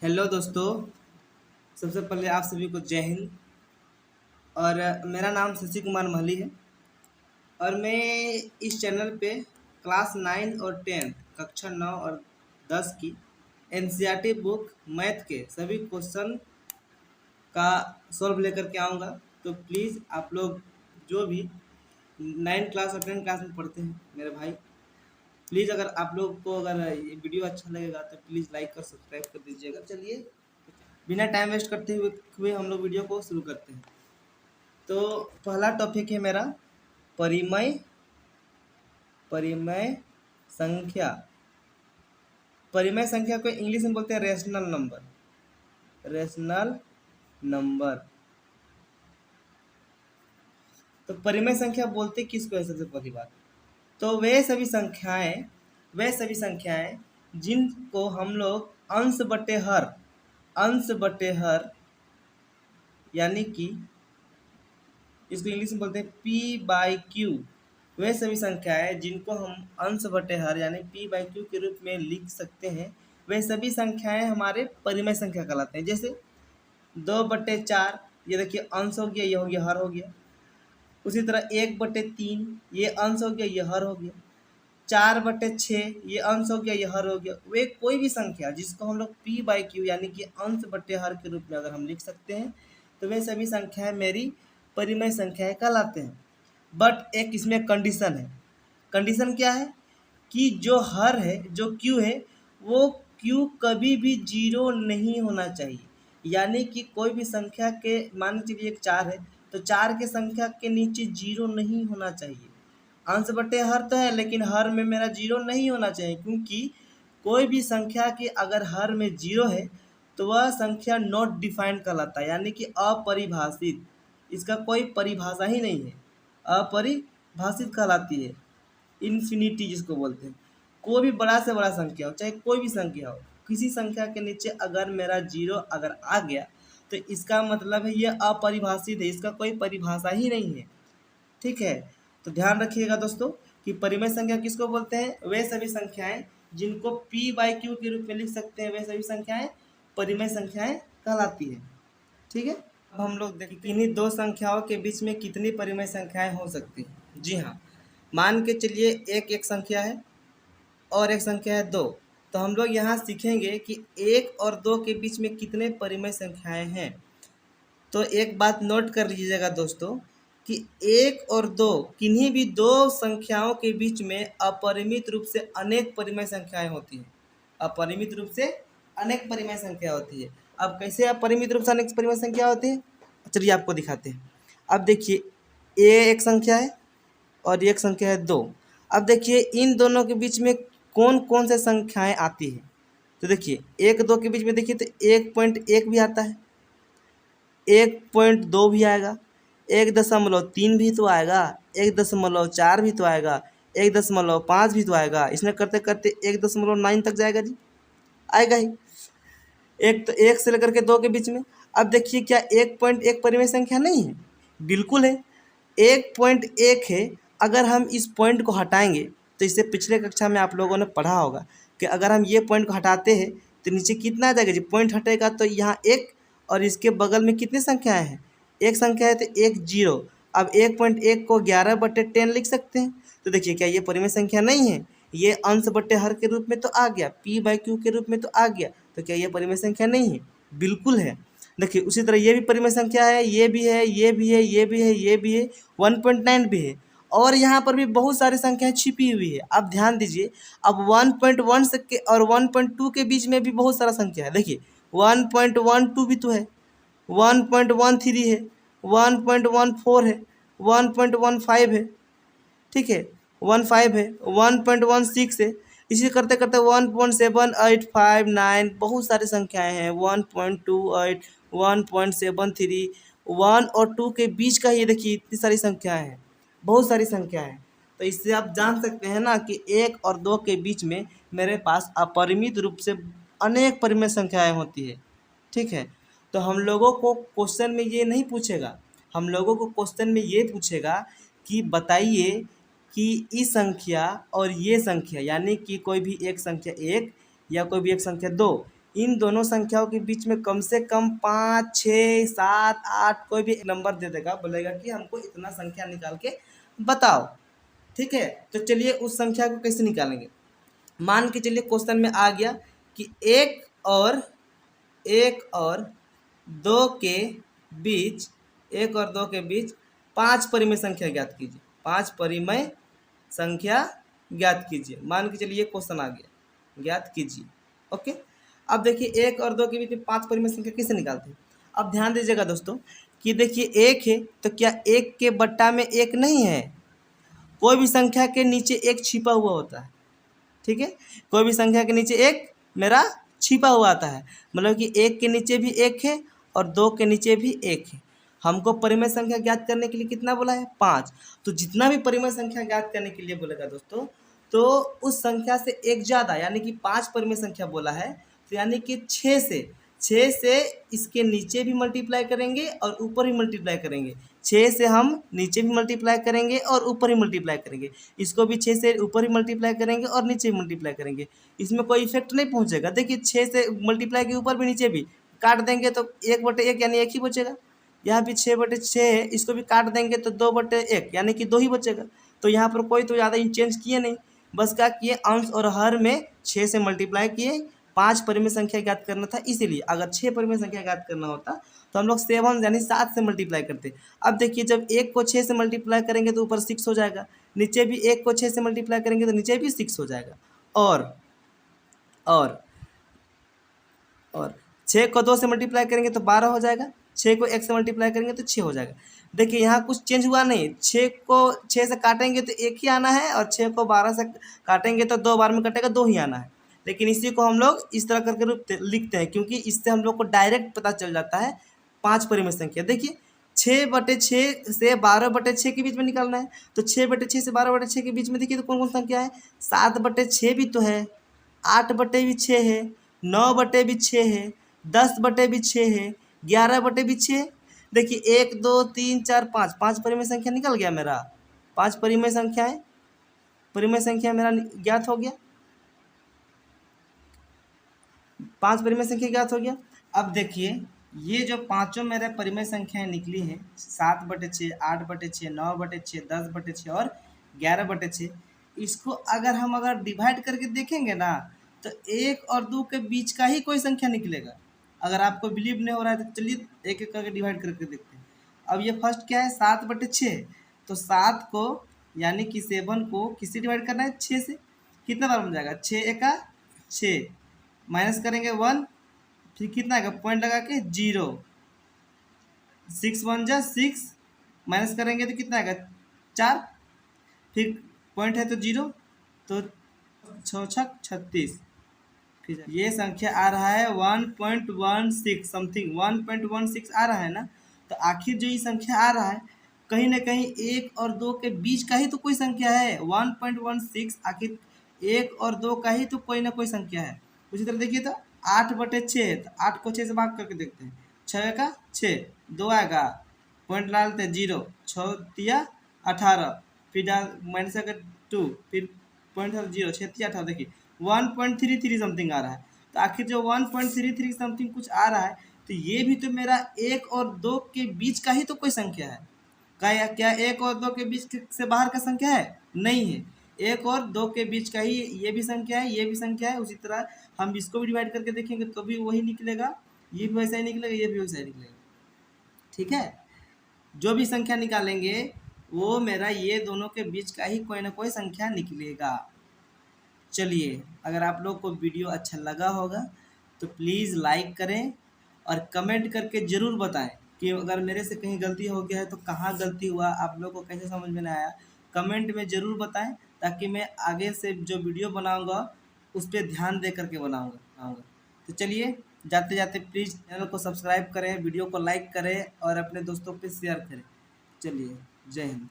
Hello दोस्तों। सबसे पहले आप सभी को जय हिंद। और मेरा नाम शशि कुमार महली है और मैं इस चैनल पे क्लास 9 और 10 कक्षा 9 और 10 की एनसीईआरटी बुक मैथ के सभी क्वेश्चन का सॉल्व लेकर के आऊँगा। तो प्लीज़ आप लोग जो भी 9 क्लास और 10 क्लास में पढ़ते हैं मेरे भाई, प्लीज़ अगर आप लोग को अगर ये वीडियो अच्छा लगेगा तो प्लीज़ लाइक और सब्सक्राइब कर दीजिएगा। चलिए बिना टाइम वेस्ट करते हुए हम लोग वीडियो को शुरू करते हैं। तो पहला टॉपिक है मेरा परिमेय परिमेय संख्या। परिमेय संख्या को इंग्लिश में बोलते हैं रेशनल नंबर। Rational number. तो परिमेय संख्या बोलते किसको है? सबसे पहली बात तो वे सभी संख्याएं जिनको हम लोग अंश बटे हर यानी कि इसको इंग्लिश में बोलते हैं P/Q। वे सभी संख्याएं जिनको हम अंश बटे हर यानी P/Q के रूप में लिख सकते हैं, वे सभी संख्याएं हमारे परिमेय संख्या कहलाते हैं। जैसे 2/4 ये देखिए अंश हो गया, ये हो गया हर हो गया। उसी तरह 1/3 ये अंश हो गया, ये हर हो गया। 4/6 ये अंश हो गया, ये हर हो गया। वे कोई भी संख्या जिसको हम लोग P/Q यानी कि अंश बटे हर के रूप में अगर हम लिख सकते हैं तो वे सभी संख्याएं मेरी परिमेय संख्याएं कहलाते हैं। बट एक इसमें कंडीशन है। कंडीशन क्या है कि जो हर है, जो Q है, वो Q कभी भी जीरो नहीं होना चाहिए। यानी कि कोई भी संख्या के मान लीजिए एक 4 है तो 4 के संख्या के नीचे जीरो नहीं होना चाहिए। अंश बटे हर तो है लेकिन हर में मेरा जीरो नहीं होना चाहिए, क्योंकि कोई भी संख्या की अगर हर में जीरो है तो वह संख्या नॉट डिफाइंड कहलाता है, यानी कि अपरिभाषित। इसका कोई परिभाषा ही नहीं है, अपरिभाषित कहलाती है। इन्फिनिटी जिसको बोलते हैं। कोई भी बड़ा से बड़ा संख्या हो, चाहे कोई भी संख्या हो, किसी संख्या के नीचे अगर मेरा जीरो अगर आ गया तो इसका मतलब है ये अपरिभाषित है, इसका कोई परिभाषा ही नहीं है। ठीक है, तो ध्यान रखिएगा दोस्तों कि परिमेय संख्या किसको बोलते हैं? वे सभी संख्याएं जिनको P/Q के रूप में लिख सकते हैं, वे सभी संख्याएं परिमेय संख्याएं कहलाती है। ठीक है, अब हम लोग देखते हैं किन्हीं दो संख्याओं के बीच में कितनी परिमेय संख्याएं हो सकती हैं। जी हाँ, मान के चलिए एक संख्या है और एक संख्या है 2। तो हम लोग यहाँ सीखेंगे कि 1 और 2 के बीच में कितने परिमेय संख्याएं हैं। तो एक बात नोट कर लीजिएगा दोस्तों कि 1 और 2 किन्हीं भी दो संख्याओं के बीच में अपरिमित रूप से अनेक परिमेय संख्याएं होती हैं। अपरिमित रूप से अनेक परिमेय संख्या होती है। अब कैसे अपरिमित रूप से अनेक परिमेय संख्या होती है, चलिए आपको दिखाते हैं। अब देखिए ये एक संख्या है और एक संख्या है 2। अब देखिए इन दोनों के बीच में कौन कौन से संख्याएं आती है। तो देखिए 1-2 के बीच में देखिए तो 1.1 भी आता है, 1.2 भी आएगा, 1.3 भी तो आएगा, 1.4 भी तो आएगा, 1.5 भी तो आएगा। इसमें करते करते 1.9 तक जाएगा जी, आएगा ही। एक तो 1 से लेकर के 2 के बीच में। अब देखिए क्या 1.1 परिमेय संख्या नहीं है? बिल्कुल है, 1.1 है। अगर हम इस पॉइंट को हटाएंगे तो इससे पिछले कक्षा में आप लोगों ने पढ़ा होगा कि अगर हम ये पॉइंट को हटाते हैं तो नीचे कितना आ जाएगा जी? पॉइंट हटेगा तो यहाँ 1 और इसके बगल में कितनी संख्याएं हैं? एक संख्या है तो 1 0। अब 1.1 को 11/10 लिख सकते हैं। तो देखिए क्या ये परिमेय संख्या नहीं है? ये अंश बटे हर के रूप में तो आ गया, P/Q के रूप में तो आ गया। तो क्या ये परिमेय संख्या नहीं है? बिल्कुल है। देखिए उसी तरह ये भी परिमेय संख्या है, ये भी है, ये भी है, ये भी है, ये भी है, 1.9 भी है। और यहाँ पर भी बहुत सारी संख्याएं छिपी हुई है। अब ध्यान दीजिए, अब 1.1 से के और 1.2 के बीच में भी बहुत सारा संख्या है। देखिए 1.12 भी तो है, 1.13 है, 1.14 है, 1.15 है, ठीक है, 15 है, 1.16 है। इसी करते करते 1.785 बहुत सारी संख्याएं हैं, 1.28, 1.73, 1 और 2 के बीच का ये देखिए इतनी सारी संख्याएं हैं, बहुत सारी संख्याएं हैं। तो इससे आप जान सकते हैं ना कि 1 और 2 के बीच में मेरे पास अपरिमित रूप से अनेक परिमेय संख्याएं होती है। ठीक है, तो हम लोगों को क्वेश्चन में ये नहीं पूछेगा, हम लोगों को क्वेश्चन में ये पूछेगा कि बताइए कि इस संख्या और ये संख्या यानी कि कोई भी एक संख्या 1 या कोई भी एक संख्या 2, इन दोनों संख्याओं के बीच में कम से कम 5, 6, 7, 8 कोई भी नंबर दे देगा, बोलेगा कि हमको इतना संख्या निकाल के बताओ। ठीक है, तो चलिए उस संख्या को कैसे निकालेंगे। मान के चलिए क्वेश्चन में आ गया कि एक और दो के बीच 5 परिमेय संख्या ज्ञात कीजिए। 5 परिमेय संख्या ज्ञात कीजिए। मान के चलिए क्वेश्चन आ गया, ज्ञात कीजिए। ओके, अब देखिए 1 और 2 के बीच में 5 परिमेय संख्या कैसे निकालते हैं। अब ध्यान दीजिएगा दोस्तों कि देखिए 1 है तो क्या 1 के बट्टा में 1 नहीं है। कोई भी संख्या के नीचे 1 छिपा हुआ होता है। ठीक है, कोई भी संख्या के नीचे 1 मेरा छिपा हुआ आता है, मतलब कि 1 के नीचे भी 1 है और 2 के नीचे भी 1 है। हमको परिमेय संख्या ज्ञात करने के लिए कितना बोला है, 5। तो जितना भी परिमेय संख्या ज्ञात करने के लिए बोलेगा दोस्तों, तो उस संख्या से एक ज़्यादा यानी कि 5 परिमेय संख्या बोला है, तो यानी कि 6 से इसके नीचे भी मल्टीप्लाई करेंगे और ऊपर भी मल्टीप्लाई करेंगे। 6 से हम नीचे भी मल्टीप्लाई करेंगे और ऊपर ही मल्टीप्लाई करेंगे। इसको भी 6 से ऊपर ही मल्टीप्लाई करेंगे और नीचे भी मल्टीप्लाई करेंगे। इसमें कोई इफेक्ट नहीं पहुंचेगा। देखिए 6 से मल्टीप्लाई के ऊपर भी नीचे भी काट देंगे तो 1/1 यानी 1 ही बचेगा। यहाँ भी 6/6 है, इसको भी काट देंगे तो 2/1 यानी कि 2 ही बचेगा। तो यहाँ पर कोई तो ज़्यादा चेंज किए नहीं, बस क्या किए, अंश और हर में 6 से मल्टीप्लाई किए। 5 परिमेय संख्या ज्ञात करना था, इसीलिए अगर 6 परिमेय संख्या ज्ञात करना होता तो हम लोग 7 यानी 7 से मल्टीप्लाई करते। अब देखिए जब 1 को 6 से मल्टीप्लाई करेंगे तो ऊपर 6 हो जाएगा, नीचे भी 1 को 6 से मल्टीप्लाई करेंगे तो नीचे भी 6 हो जाएगा। और 6 को 2 से मल्टीप्लाई करेंगे तो 12 हो जाएगा, 6 को 1 से मल्टीप्लाई करेंगे तो 6 हो जाएगा। देखिए यहाँ कुछ चेंज हुआ नहीं, 6 को 6 से काटेंगे तो 1 ही आना है और 6 को 12 से काटेंगे तो 2 बार में कटेगा, 2 ही आना है। लेकिन इसी को हम लोग इस तरह करके लिखते हैं, क्योंकि इससे हम लोग को डायरेक्ट पता चल जाता है 5 परिमेय संख्या। देखिए 6/6 से 12/6 के बीच में निकालना है, तो 6/6 से 12/6 के बीच में देखिए तो कौन कौन संख्या है, 7/6 भी तो है, 8/6 है, 9/6 है, 10/6 है, 11/6 है। देखिए 1, 2, 3, 4, 5 5 परिमेय संख्या निकल गया मेरा। 5 परिमेय संख्या मेरा ज्ञात हो गया। 5 परिमेय संख्या ज्ञात हो गया। अब देखिए ये जो पांचों मेरे परिमेय संख्याएं निकली हैं, 7/6, 8/6, 9/6, 10/6 और 11/6, इसको अगर डिवाइड करके देखेंगे ना तो 1 और 2 के बीच का ही कोई संख्या निकलेगा। अगर आपको बिलीव नहीं हो रहा है तो चलिए एक एक करके डिवाइड करके देखते हैं। अब ये फर्स्ट क्या है, 7/6, तो 7 को यानी कि 7 को किससे डिवाइड करना है, 6 से। कितना बार बन जाएगा, 6 एका 6, माइनस करेंगे 1, फिर कितना आएगा, पॉइंट लगा के 0, 6 1 जा 6, माइनस करेंगे तो कितना आएगा 4, फिर पॉइंट है तो 0, तो 6 6 36। फिर ये संख्या आ रहा है 1.16 समथिंग, 1.16 आ रहा है ना। तो आखिर जो ये संख्या आ रहा है कहीं ना कहीं 1 और 2 के बीच का ही तो कोई संख्या है। 1.16 आखिर 1 और 2 का ही तो कोई ना कोई संख्या है। उसी तरह देखिए तो 8/6, तो 8 को 6 से भाग करके देखते हैं, 6 का 6, 2 आएगा, पॉइंट डालते हैं 0, 6 तिया 18, फिर डाल माइनस का 2, फिर पॉइंट 0, 6 तिया 18, देखिए 1.33 समथिंग आ रहा है। तो आखिर जो 1.33 समथिंग कुछ आ रहा है, तो ये भी तो मेरा 1 और 2 के बीच का ही तो कोई संख्या है। क्या 1 और 2 के बीच से बाहर का संख्या है, नहीं है। 1 और 2 के बीच का ही ये भी संख्या है, ये भी संख्या है। उसी तरह हम इसको भी डिवाइड करके देखेंगे तो भी वही निकलेगा, ये भी वैसा ही निकलेगा, ये भी वैसा ही निकलेगा। ठीक है, जो भी संख्या निकालेंगे वो मेरा ये दोनों के बीच का ही कोई ना कोई संख्या निकलेगा। चलिए, अगर आप लोग को वीडियो अच्छा लगा होगा तो प्लीज़ लाइक करें और कमेंट करके ज़रूर बताएं कि अगर मेरे से कहीं गलती हो गया है तो कहाँ गलती हुआ, आप लोग को कैसे समझ में नहीं आया, कमेंट में ज़रूर बताएं, ताकि मैं आगे से जो वीडियो बनाऊंगा उस पर ध्यान दे करके बनाऊंगा। तो चलिए, जाते जाते प्लीज़ चैनल को सब्सक्राइब करें, वीडियो को लाइक करें और अपने दोस्तों पे शेयर करें। चलिए, जय हिंद।